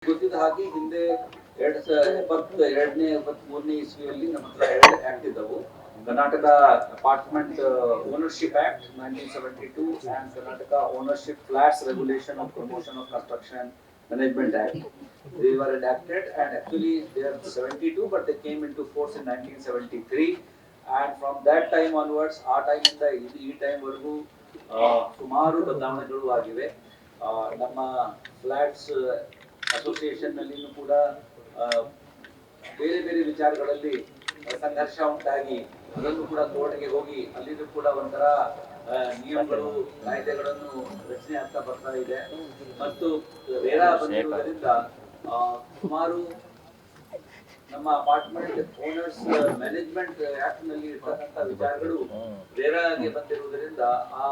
ಗೊತ್ತಿದ್ದ ಹಾಗೆ ಹಿಂದೆ 2072ನೇ ಇಸ್ವಿಯಲ್ಲಿ ನಮ್ಮ ಹತ್ರ ಎರಡು ಆಕ್ಟ್ ಇದ್ದವು. Karnataka apartment ownership act 1972 and Karnataka Ownership Flats Regulation of Promotion of Construction Management Act. They were adapted and actually they are 72 but they came into force in 1973 and from that time onwards ಆ time ಇಂದ ಈ time ವರೆಗೂ ಸುಮಾರು ಬದಲಾವಣೆಗಳು ಆಗಿವೆ. ನಮ್ಮ flats association ನಲ್ಲಿನೂ ಕೂಡ ಬೇರೆ ಬೇರೆ ವಿಚಾರಗಳಲ್ಲಿ ಸಂಘರ್ಷ ಉಂಟಾಗಿ ಅದನ್ನು ಕೂಡ ಕೋರ್ಟ್ಗೆ ಹೋಗಿ ಅಲ್ಲಿನೂ ಕೂಡ ಒಂಥರ ನಿಯಮಗಳು ಕಾಯ್ದೆಗಳನ್ನು ರಚನೆ ಆಗ್ತಾ ಬರ್ತಾ ಇದೆ. ಮತ್ತು ರೇರಾ ಬಂದಿರುವುದರಿಂದ ಸುಮಾರು ನಮ್ಮ ಅಪಾರ್ಟ್ಮೆಂಟ್ ಓನರ್ಸ್ ಮ್ಯಾನೇಜ್ಮೆಂಟ್ ಆಕ್ಟ್ ನಲ್ಲಿ ಇರ್ತಕ್ಕಂಥ ವಿಚಾರಗಳು ರೇರಾಗೆ ಬಂದಿರುವುದರಿಂದ ಆ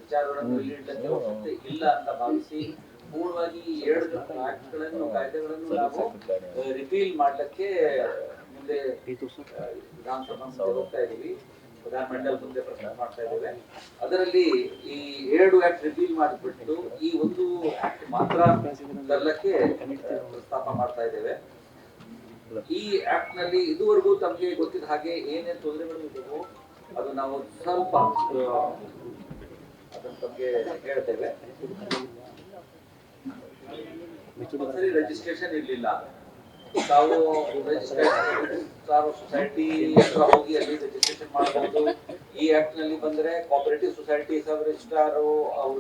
ವಿಚಾರಗಳನ್ನು ಇಲ್ಲಿ ಇಲ್ಲ ಅಂತ ಭಾವಿಸಿ ಪೂರ್ಣವಾಗಿ ಎರಡು ಆಕ್ಟ್ಗಳನ್ನು ಕಾಯ್ದೆಗಳನ್ನು ನಾವು ರಿಪೀಲ್ ಮಾಡಲಿಕ್ಕೆ ಮುಂದೆ ವಿಧಾನಸಭಾ ಮುಂದೆ ಹೋಗ್ತಾ ಇದೀವಿ, ವಿಧಾನಮಂಡಲ ಮುಂದೆ ಪ್ರಸ್ತಾಪ ಮಾಡ್ತಾ ಇದ್ದೇವೆ. ಅದರಲ್ಲಿ ಈ ಎರಡು ಆಕ್ಟ್ ರಿಪೀಲ್ ಮಾಡಿಬಿಟ್ಟು ಈ ಒಂದು ಆಕ್ಟ್ ಮಾತ್ರ ತರಲಿಕ್ಕೆ ಪ್ರಸ್ತಾಪ ಮಾಡ್ತಾ ಇದ್ದೇವೆ. ಈ ಆಕ್ಟ್ ನಲ್ಲಿ ಇದುವರೆಗೂ ತಮಗೆ ಗೊತ್ತಿದ್ದ ಹಾಗೆ ಏನೇನು ತೊಂದರೆಗಳು ಇದ್ದವು ಅದು ನಾವು ಸ್ವಲ್ಪ ಅದನ್ನ ಬಗ್ಗೆ ಹೇಳ್ತೇವೆ. ಸರಿ, ರಿಜಿಸ್ಟ್ರೇಷನ್ ಇರ್ಲಿಲ್ಲ. ತಾವು ಸೊಸೈಟಿ ಹತ್ರ ಹೋಗಿ ಅಲ್ಲಿ ರಿಜಿಸ್ಟ್ರೇಷನ್ ಮಾಡಬಹುದು. ಈ ಆಕ್ಟ್ ನಲ್ಲಿ ಬಂದ್ರೆ ಕೋಆಪರೇಟಿವ್ ಸೊಸೈಟಿ ಸಬ್ ರಿಜಿಸ್ಟ್ರಾರ್ ಅವರು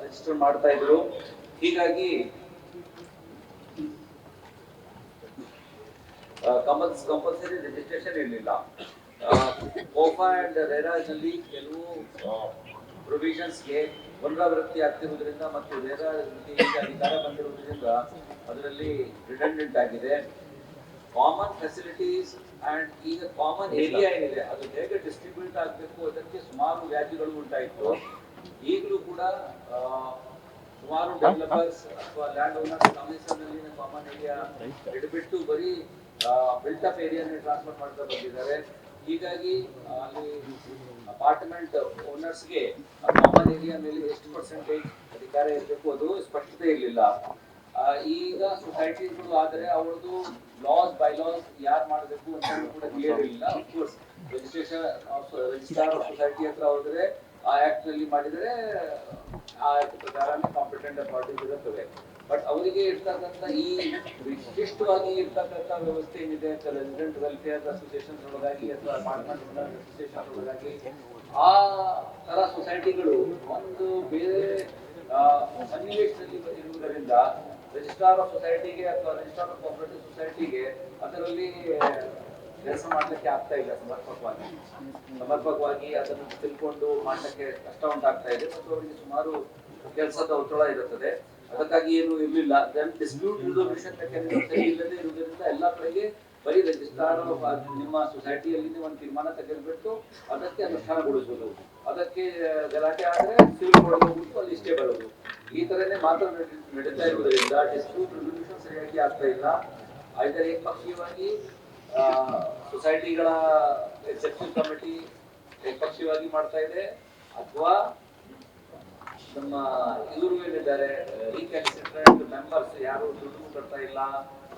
ರಿಜಿಸ್ಟರ್ ಮಾಡ್ತಾ ಇದ್ರು. ಹೀಗಾಗಿ ಕಂಪಲ್ಸರಿ ರಿಜಿಸ್ಟ್ರೇಷನ್ ಇರಲಿಲ್ಲ. ಕೋಫಾ ಅಂಡ್ ರೇರಾ ನಲ್ಲಿ ಕೆಲವು ಪ್ರೊವಿಷನ್ಸ್ಗೆ ಪುನರಾವೃತ್ತಿ ಆಗ್ತಿರುವುದರಿಂದ ಮತ್ತು ರೇರಾ ಈಗ ಅಧಿಕಾರ ಬಂದಿರುವುದರಿಂದ ಅದರಲ್ಲಿ ರಿಡಂಡೆಂಟ್ ಆಗಿದೆ. ಕಾಮನ್ ಫೆಸಿಲಿಟೀಸ್ ಅಂಡ್ ಈಗ ಕಾಮನ್ ಏರಿಯಾ ಏನಿದೆ ಅದು ಹೇಗೆ ಡಿಸ್ಟ್ರಿಬ್ಯೂಟ್ ಆಗಬೇಕು ಅದಕ್ಕೆ ಸುಮಾರು ವ್ಯಾಜ್ಯಗಳು ಉಂಟಾಯಿತು. ಈಗಲೂ ಕೂಡ ಸುಮಾರು ಡೆವಲಪರ್ಸ್ ಅಥವಾ land owners commission common area ಹಿಡಿಬಿಟ್ಟು ಬರೀ ಬಿಲ್ಟ್ ಅಪ್ ಏರಿಯಾನೇ ಟ್ರಾನ್ಸ್ಫರ್ ಮಾಡ್ತಾ ಬಂದಿದ್ದಾರೆ. ಹೀಗಾಗಿ ಅಲ್ಲಿ ಅಪಾರ್ಟ್ಮೆಂಟ್ ಓನರ್ಸ್ಗೆ ಕಾಮನ್ ಏರಿಯಾ ಮೇಲೆ ಎಷ್ಟು ಪರ್ಸೆಂಟೇಜ್ ಅಧಿಕಾರ ಇರಬೇಕು ಅದು ಸ್ಪಷ್ಟತೆ ಇರಲಿಲ್ಲ. ಈಗ ಸೊಸೈಟಿಗಳು ಆದರೆ ಅವರದು ಲಾಸ್ ಬೈ ಲಾಸ್ ಯಾರು ಮಾಡಬೇಕು ಅಂತ ಕೂಡ ಕ್ಲಿಯರ್ ಇರಲಿಲ್ಲ. ಅಫ್ಕೋರ್ಸ್ ರಿಜಿಸ್ಟ್ರಾರ್ ಆಫ್ ಸೊಸೈಟಿ ಹತ್ರ ಹೋದ್ರೆ ಆ ಆಕ್ಟ್ ನಲ್ಲಿ ಮಾಡಿದರೆ ಆ ಆಕ್ಟ್ ಪ್ರಕಾರ ಕಾಂಪಿಟೆಂಟ್ ಅಥಾರಿಟೀಸ್ ಇರುತ್ತವೆ. ಬಟ್ ಅವರಿಗೆ ಇರ್ತಕ್ಕಂಥ ಈ ವಿಶಿಷ್ಟವಾಗಿ ಇರ್ತಕ್ಕಂಥ ವ್ಯವಸ್ಥೆ ಏನಿದೆ ರೆಸಿಡೆಂಟ್ ವೆಲ್ಫೇರ್ ಅಸೋಸಿಯೇಷನ್ ಒಳಗಾಗಿ ಅಥವಾ ಅಪಾರ್ಟ್ಮೆಂಟ್ ಓನರ್ ಅಸೋಸಿಯೇಷನ್ ಒಳಗಾಗಿ ಆ ತರ ಸೊಸೈಟಿಗಳು ಒಂದು ಬೇರೆ ಸನ್ನಿವೇಶದಲ್ಲಿ ಇರುವುದರಿಂದ ರಿಜಿಸ್ಟ್ರಾರ್ ಆಫ್ ಸೊಸೈಟಿಗೆ ಅಥವಾ ರಿಜಿಸ್ಟ್ರಾರ್ ಆಫ್ ಕೋಆಪರೇಟಿವ್ ಸೊಸೈಟಿಗೆ ಅದರಲ್ಲಿ ಕೆಲಸ ಮಾಡ್ಲಿಕ್ಕೆ ಆಗ್ತಾ ಇಲ್ಲ. ಸಮರ್ಪಕವಾಗಿ ಅದನ್ನು ತಿಳ್ಕೊಂಡು ಮಾಡ್ಲಿಕ್ಕೆ ಕಷ್ಟ ಉಂಟಾಗ್ತಾ ಇದೆ ಮತ್ತು ಅವರಿಗೆ ಸುಮಾರು ಕೆಲಸದ ಒತ್ತಡ ಇರುತ್ತದೆ. ಅದಕ್ಕಾಗಿ ಏನು ಇರಲಿಲ್ಲ. ಡಿಸ್ಪ್ಯೂಟ್ ರಿಸಲ್ಯೂಷನ್ ಮೆಕ್ಯಾನಿಸಮ್ ಇಲ್ಲದೆ ಇರುವುದರಿಂದ ಎಲ್ಲ ಕಡೆಗೆ ಬರೀ ರಿಜಿಸ್ಟ್ರಾರ್ ನಿಮ್ಮ ಸೊಸೈಟಿಯಲ್ಲಿ ಒಂದು ತೀರ್ಮಾನ ತೆಗೆದುಬಿಟ್ಟು ಅದಕ್ಕೆ ಅನುಷ್ಠಾನಗೊಳಿಸುವುದು, ಅದಕ್ಕೆ ಗಲಾಟೆ ಆದರೆ ಸಿವಿಲ್ ಕೋರ್ಟ್ ಹೋಗ್ಬಿಟ್ಟು ಅಲ್ಲಿ ಇಷ್ಟೇ ಬರೋದು, ಈ ತರನೇ ಮಾತ್ರ ನಡೀತಾ ಇರುವುದರಿಂದ ಡಿಸ್ಪ್ಯೂಟ್ ರಿಸಲ್ಯೂಷನ್ ಸರಿಯಾಗಿ ಆಗ್ತಾ ಇಲ್ಲ. ಆದರೆ ಏಕಪಕ್ಷೀಯವಾಗಿ ಸೊಸೈಟಿಗಳ ಎಕ್ಸೆಪ್ಷನ್ ಕಮಿಟಿ ಏಕಪಕ್ಷೀಯವಾಗಿ ಮಾಡ್ತಾ ಇದೆ ಅಥವಾ ನಮ್ಮ ಇವರು ಏನಿದ್ದಾರೆ ರೀಕ್ಯಾಲ್ಸಿಟ್ರೆಂಟ್ ಮೆಂಬರ್ಸ್ ಯಾರು ದುಡ್ಡು ಕೊಡ್ತಾ ಇಲ್ಲ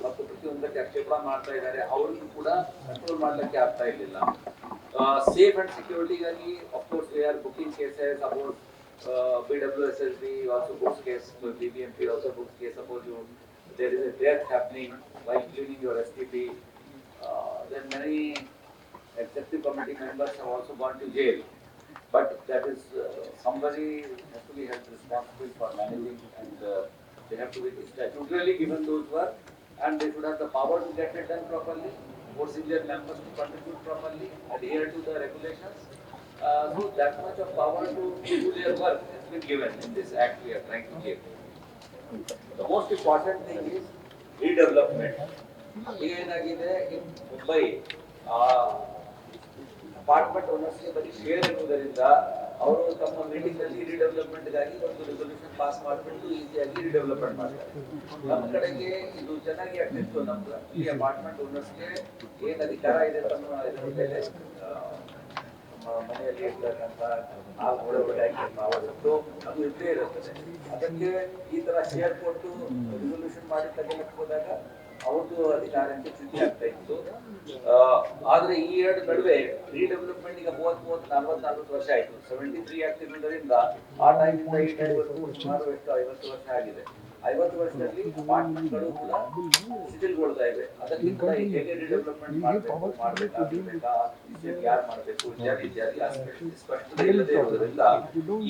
ಮತ್ತು ಪ್ರತಿಯೊಂದಕ್ಕೆ ಆಕ್ಷೇಪ ಮಾಡ್ತಾ ಇದ್ದಾರೆ ಅವ್ರಿಗೂ ಕೂಡ ಕಂಟ್ರೋಲ್ ಮಾಡ್ಲಿಕ್ಕೆ ಆಗ್ತಾ ಇರಲಿಲ್ಲ. ಸೇಫ್ ಅಂಡ್ ಸೆಕ್ಯೂರಿಟಿಗಾಗಿ of course we are booking cases about BWSSB also books case, BBMP also books case. Suppose there is a death happening while cleaning your STP, then many executive committee members have also gone to jail. But that is somebody has to be held responsible for managing and they have to be statutorily given those work and they should have the power to get it done properly, force their members to contribute properly, adhere to the regulations. So that much of power to do their work has been given in this act we are trying to give. The most important thing is redevelopment. ಈಗ ಏನಾಗಿದೆ Mumbai apartment ಓನರ್ಸ್ಗೆ ಬರೀ share ಇರುವುದರಿಂದ ಅವರು ತಮ್ಮ meeting ನಲ್ಲಿ ರಿಡೆವಲಪ್ಮೆಂಟ್ಗಾಗಿ ಒಂದು resolution pass ಮಾಡಿಬಿಟ್ಟು ಈಸಿಯಾಗಿ ರಿಡೆವಲಪ್ಮೆಂಟ್ ಮಾಡ್ತಾರೆ. ನಮ್ಮ ಕಡೆಗೆ ಇದು ಚೆನ್ನಾಗಿ ಆಗ್ತಿತ್ತು. ನಮ್ದು ಈ ಅಪಾರ್ಟ್ಮೆಂಟ್ ಓನರ್ಸ್ಗೆ ಏನ್ ಅಧಿಕಾರ ಇದೆ ತಮ್ಮ ಇದರ ಮೇಲೆ ಮನೆಯಲ್ಲಿ ಇರ್ತಕ್ಕಂಥ ಆ ಒಳಗಡೆ ಆವತ್ತು ಅದು ಇದ್ದೇ ಇರುತ್ತದೆ. ಅದಕ್ಕೆ ಈ ತರ ಶೇರ್ ಕೊಟ್ಟು ರಿಸೊಲ್ಯೂಷನ್ ಮಾಡಿ ತಗೊಳಕ್ ಹೋದಾಗ ಅವ್ರದ್ದು ಅಧಿಕಾರಕ್ಕೆ ಚ್ಯುತಿ ಆಗ್ತಾ ಇತ್ತು. ಆದ್ರೆ ಈ ಎರಡು ನಡುವೆ ರೀಡೆವಲಪ್ಮೆಂಟ್ ಈಗ 30-40 ವರ್ಷ ಆಯ್ತು. 73 ಆಗ್ತಿರೋದ್ರಿಂದ ಆ ಟೈಮಿಂದ ಈ ಟೈಮ್ವರೆಗೂ ಸುಮಾರು ಎಷ್ಟು 50 ವರ್ಷ ಆಗಿದೆ. 50 ವರ್ಷದಲ್ಲಿ ಅಪಾರ್ಟ್ಮೆಂಟ್ಗಳು ಕೂಡ ಶಿಥಿಲಗೊಳ್ತಾ ಇವೆ. ಅದಕ್ಕಿಂತ ಹೇಗೆ ರಿಡೆವಲಪ್ಮೆಂಟ್ ಮಾಡಬೇಕಾ, ಯಾರು ಮಾಡಬೇಕು ಇತ್ಯಾದಿ ಸ್ಪಷ್ಟತೆ ಇಲ್ಲದೆ ಇರೋದ್ರಿಂದ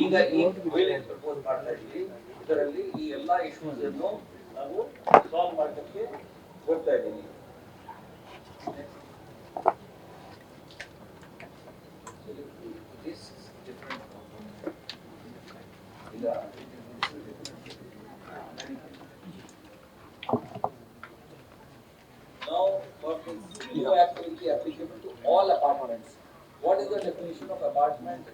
ಈಗ ಈ ವಿಲ್ ಪ್ರಪೋಸ್ ಮಾಡ್ತಾ ಇದ್ದೀವಿ. ಇದರಲ್ಲಿ ಈ ಎಲ್ಲಾ ಇಶ್ಯೂಸ್ ಅನ್ನು ನಾವು ಸಾಲ್ವ್ ಮಾಡೋದಕ್ಕೆ ಹೋಗ್ತಾ ಇದ್ದೀನಿ. Now, for this new act will be applicable to all apartments. What is the definition of apartment?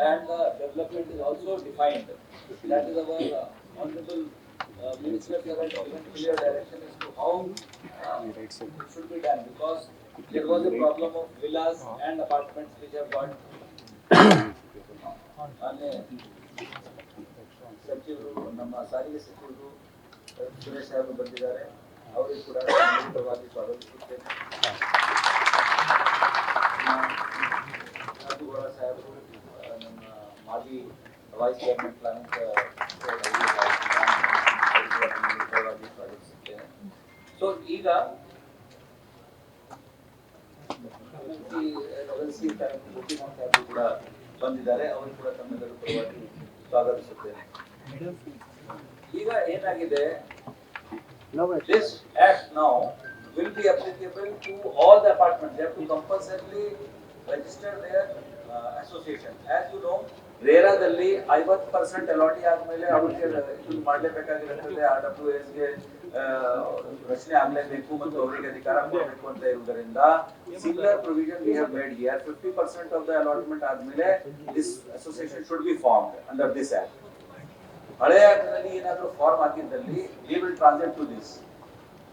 And the development is also defined. That is our honorable minister has given clear direction as to how it should be done, because there was a problem of villas and apartments which have got ಸಚಿವರು ನಮ್ಮ ಸಾರಿಗೆ ಸಚಿವರು ಸುರೇಶ್ ಸಾಹೇಬ್ ಬಂದಿದ್ದಾರೆ. ಅವರಿಗೆ ಕೂಡ ಪರವಾಗಿ ಸ್ವಾಗತಿಸುತ್ತೇನೆ. ರಾಜುಗೌಡ ಸಾಹೇಬರು ನಮ್ಮ ಮಾಜಿ ವೈಸ್ ಚೇರ್ಮನ್ ಪ್ಲಾನಿಂಗ್ ಪರವಾಗಿ ಸ್ವಾಗತಿಸುತ್ತೇನೆ. ಸೊ ಈಗ ಕೂಡ ಬಂದಿದ್ದಾರೆ. ಅವರು ಕೂಡ ತಮ್ಮೆಲ್ಲರೂ ಪರವಾಗಿ ಸ್ವಾಗತಿಸುತ್ತೇನೆ. ಈಗ ಏನಾಗಿದೆ, this act now will be applicable to all the apartments. They have to compulsorily register their association. As you know, ರೇರಾದಲ್ಲಿ 50% ಅಲಾಟಿ ಆದ್ಮೇಲೆ ಅವರಿಗೆ ಇದು ಮಾಡಲೇಬೇಕಾಗಿರುತ್ತದೆ. RWS ಗೆ ರಚನೆ ಆಗಲೇಬೇಕು ಮತ್ತು ಅವರಿಗೆ ಅಧಿಕಾರ ಕೊಡಬೇಕು ಅಂತ ಇರುವುದರಿಂದ similar provision we have made here. 50% of the allotment ಆದ್ಮೇಲೆ this association should be formed under this act. ಹಳೆಯ ಆಕ್ಟ್ನಲ್ಲಿ ಏನಾದರೂ ಫಾರ್ಮ್ ಆಗಿದ್ದಲ್ಲಿ we will transit to this.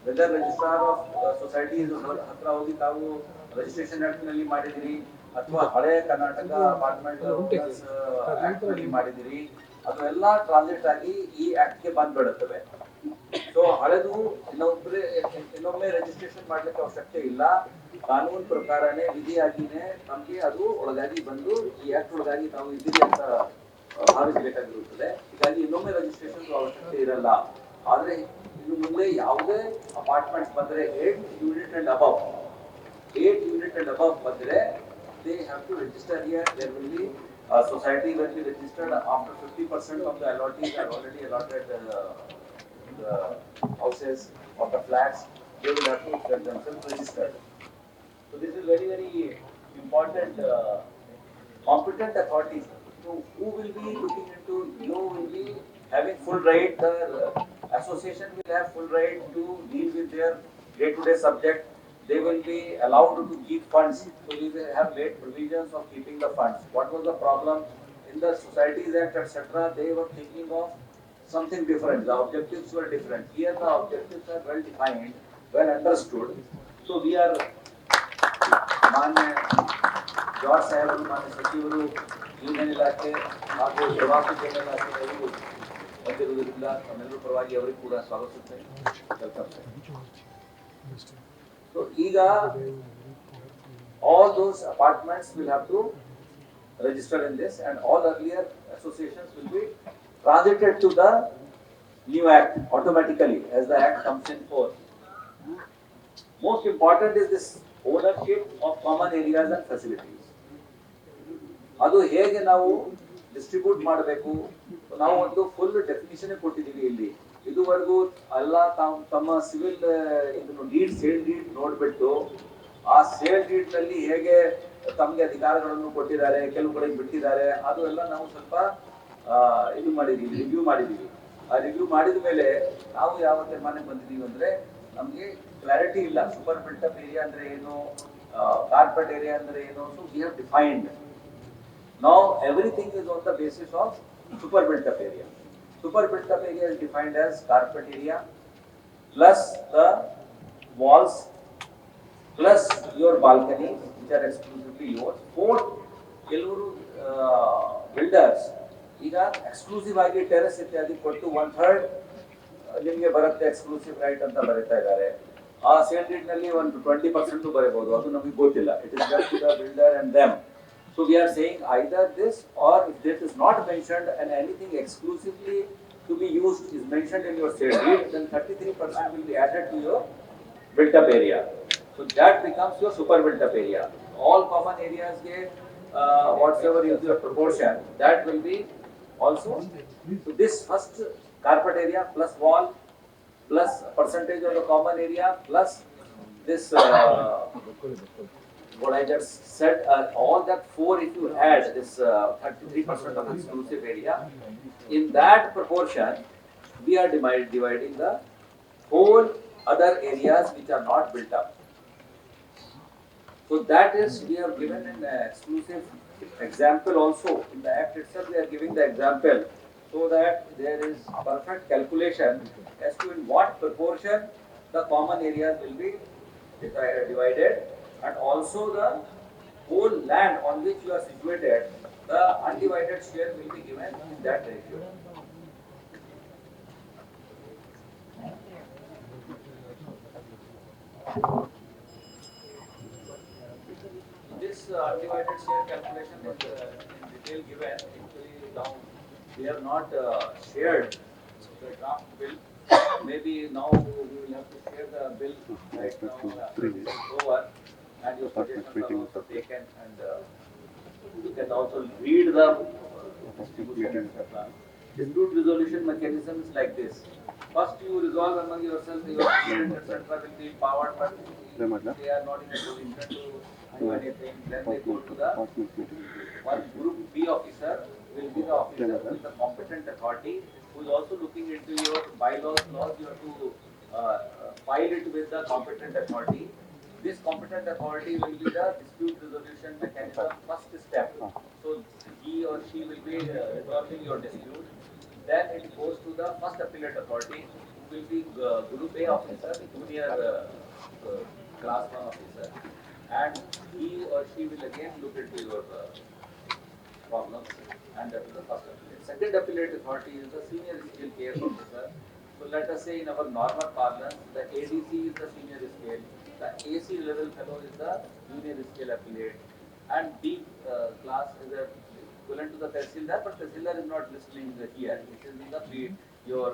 Whether registrar of society ಹತ್ರ ಹೋಗಿ ತಾವು ರಿಜಿಸ್ಟ್ರೇಷನ್ ಆಕ್ಟ್ ನಲ್ಲಿ ಮಾಡಿದಿರಿ ಅಥವಾ ಹಳೆಯ ಕರ್ನಾಟಕ ಅಪಾರ್ಟ್ಮೆಂಟ್ ಆಕ್ಟ್ ನಲ್ಲಿ ಮಾಡಿದಿರಿ, ಅದೆಲ್ಲ ಟ್ರಾನ್ಸಿಟ್ ಆಗಿ ಈ ಆಕ್ಟ್ ಗೆ ಬಂದ್ಬಿಡುತ್ತವೆ. ಸೊ ಹಳೆದು ಇನ್ನೊಮ್ಮೆ ರಿಜಿಸ್ಟ್ರೇಷನ್ ಮಾಡ್ಲಿಕ್ಕೆ ಅವಶ್ಯಕತೆ ಇಲ್ಲ. ಕಾನೂನು ಪ್ರಕಾರನೇ ವಿಧಿಯಾಗಿನೇ ನಮ್ಗೆ ಅದು ಒಳಗಾಗಿ ಬಂದು ಈ ಆಕ್ಟ್ ಒಳಗಾಗಿ ತಾವು ಇದ್ದೀರಿ ಅಂತ ಭಾವಿಸಬೇಕಾಗಿರುತ್ತದೆ. ಹೀಗಾಗಿ ಇನ್ನೊಮ್ಮೆ ರಿಜಿಸ್ಟ್ರೇಷನ್ ಅವಶ್ಯಕತೆ ಇರಲ್ಲ. ಆದ್ರೆ ಇನ್ನು ಮುಂದೆ ಯಾವುದೇ ಅಪಾರ್ಟ್ಮೆಂಟ್ಸ್ ಬಂದ್ರೆ 8 ಯೂನಿಟ್ ಅಂಡ್ ಅಬವ್ ಬಂದ್ರೆ they have to register here. There will be society will be registered after 50% of the allottees are already allotted the houses or the flats. They will have to get themselves registered. So this is very, very important. Competent authorities, so who will be looking into, you will be having full right, the association will have full right to deal with their day-to-day subject. They will be allowed to keep funds. So we will have made provisions of keeping the funds. What was the problem in the Societies Act, etc.? They were thinking of something different. The objectives were different. Here the objectives are well defined, well understood. So we are ಮಾನ್ಯ George ಸಾಹೇಬರು, ಮಾನ್ಯ ಸಚಿವರು, union ಇಲಾಖೆ ಹಾಗೂ ಪ್ರವಾಸೋದ್ಯಮ ಇಲಾಖೆಯವರು ಬಂದಿರುವುದರಿಂದ ತಮ್ಮೆಲ್ಲರ ಪರವಾಗಿ ಅವರಿಗೆ ಕೂಡ ಸ್ವಾಗತಿಸುತ್ತೇನೆ. So ಈಗ all those apartments will have to register in this, and all earlier associations will be transited to the new act automatically as the act comes in force. Most important is this ownership of common areas and facilities. ಅದು ಹೇಗೆ ನಾವು distribute ಮಾಡಬೇಕು, ನಾವು ಒಂದು full definition ಕೊಟ್ಟಿದ್ದೀವಿ ಇಲ್ಲಿ. ಇದುವರೆಗೂ ಎಲ್ಲ ತಮ್ಮ ಸಿವಿಲ್ ಇದನ್ನು ಸೇಲ್ ಡೀಡ್ ನೋಡ್ಬಿಟ್ಟು ಆ ಸೇಲ್ ಡೀಡ್ ನಲ್ಲಿ ಹೇಗೆ ತಮಗೆ ಅಧಿಕಾರಗಳನ್ನು ಕೊಟ್ಟಿದ್ದಾರೆ, ಕೆಲವು ಕಡೆ ಬಿಟ್ಟಿದ್ದಾರೆ, ಅದು ಎಲ್ಲ ನಾವು ಸ್ವಲ್ಪ ಇದು ಮಾಡಿದೀವಿ, ರಿವ್ಯೂ ಮಾಡಿದೀವಿ. ಆ ರಿವ್ಯೂ ಮಾಡಿದ ಮೇಲೆ ನಾವು ಯಾವ ತೀರ್ಮಾನಕ್ಕೆ ಬಂದಿದ್ದೀವಿ ಅಂದ್ರೆ, ನಮ್ಗೆ ಕ್ಲಾರಿಟಿ ಇಲ್ಲ ಸೂಪರ್ ಬಿಲ್ಟ್ ಅಪ್ ಏರಿಯಾ ಅಂದ್ರೆ ಏನು, ಕಾರ್ಪೆಟ್ ಏರಿಯಾ ಅಂದ್ರೆ ಏನು. So we have defined. Now everything is on the basis of super built up area. Super built up area is defined as carpet area plus the walls plus your balconies which are exclusively yours. ಕೆಲವರು builders ಈಗ exclusive ಆಗಿ terrace ಇತ್ಯಾದಿ ಕೊಟ್ಟು 1/3 ನಿಮಗೆ ಬರುತ್ತೆ exclusive right ಅಂತ ಬರೀತಾ ಇದ್ದಾರೆ. ಆ ಸೇಲ್ ಡೀಡ್ ನಲ್ಲಿ ಒಂದು 20% ಬರೀಬಹುದು, ಅದು ನಮಗೆ ಗೊತ್ತಿಲ್ಲ. It is just the builder and them. So we are saying either this, or if this is not mentioned and anything exclusively to be used is mentioned in your sale deed, then 33% will be added to your built up area. So that becomes your super built up area. All common areas get whatever is your proportion, that will be also. So this first carpet area plus wall plus percentage of the common area plus this what I just said, all that 4, if you add this 33% of exclusive area, in that proportion, we are dividing the whole other areas which are not built up. So that is, we have given an exclusive example also. In the act itself, we are giving the example so that there is perfect calculation as to in what proportion the common areas will be divided. And also the whole land on which you are situated, the undivided share will be given in that ratio. This undivided share calculation is in detail given. Actually, now we have not shared the draft bill. Maybe now we will have to share the bill right now. Over. And your suggestions are also taken, and you can also read the dispute resolution mechanism is like this. First, you resolve among yourselves, your student etc. will be empowered, but they are not in a position to do anything. Then they go to the one group B officer, will be the officer with the competent authority, who is also looking into your bylaws, laws. You have to file it with the competent authority. This competent authority will be the dispute resolution mechanism first step. So he or she will be resolving your dispute. Then it goes to the first appellate authority, who will be Group A officer, junior class 1 officer, and he or she will again look into your problems, and that is the first appellate. Second appellate authority is the senior scale case officer. So let us say in our normal parlance, the ADC is the senior scale. The AC level fellow is the junior scale appellate, and B class is equivalent to the Tehsildar, but Tehsildar is not listening here. It is in the your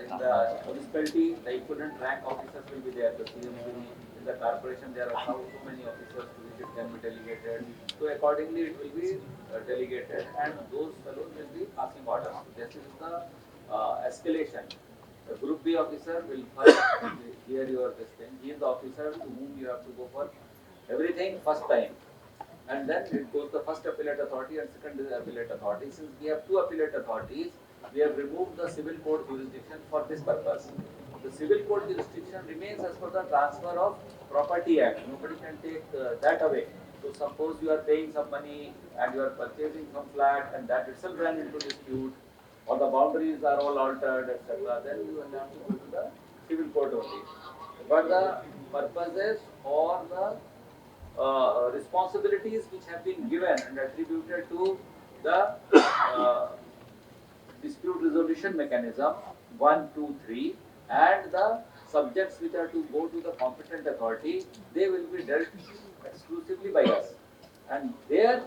in the municipality, the equivalent rank officers will be there. The CMC in the corporation, there are so many officers to which it can be delegated. So accordingly, it will be delegated, and those fellows will be passing orders. This is the escalation. The Group B officer will first hear your this thing. He is the officer to whom you have to go for everything first time. And then it goes the first appellate authority and second appellate authority. Since we have 2 appellate authorities, we have removed the civil court jurisdiction for this purpose. The civil court jurisdiction remains as per the Transfer of Property Act. Nobody can take that away. So suppose you are paying some money and you are purchasing some flat and that itself ran into dispute, or the boundaries are all altered, etc., then you will have to go to the civil court only. But the purposes or the responsibilities which have been given and attributed to the dispute resolution mechanism 1, 2, 3, and the subjects which are to go to the competent authority, they will be dealt exclusively by us. And there,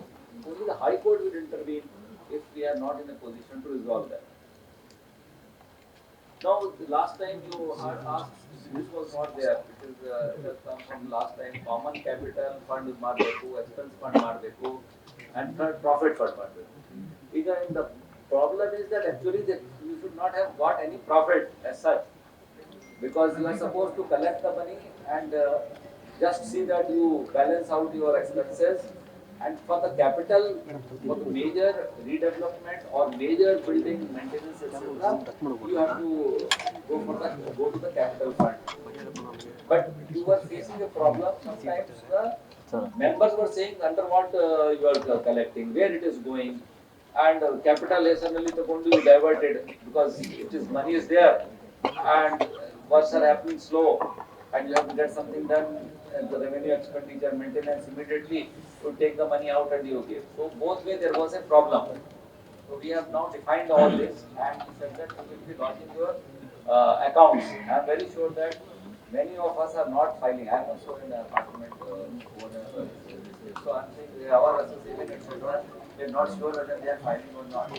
only the High Court will intervene if we are not in a position to resolve that. Now, the last time you had asked, this was not there. It has come from last time. Common capital fund ಮಾಡಬೇಕು, expense fund ಮಾಡಬೇಕು, and third profit fund ಮಾಡಬೇಕು. ಈಗ the problem is that actually you should not have got any profit as such, because you are supposed to collect the money and just see that you balance out your expenses. And for the capital, for the major redevelopment or major building maintenance, etc., you have to go to the capital fund. But you were facing a problem. Sometimes the members were saying under what you are collecting, where it is going, and capital is suddenly going to be diverted because it is money is there and works are happening slow. and you have to get something done, the revenue expenditure, maintenance, immediately you take the money out and you give. So both way there was a problem. So we have now defined all this, and we said that you will be lodging your accounts. I am very sure that many of us are not filing. I am also in the apartment board as well. So I am saying our association, etc., they are not sure whether they are filing or not.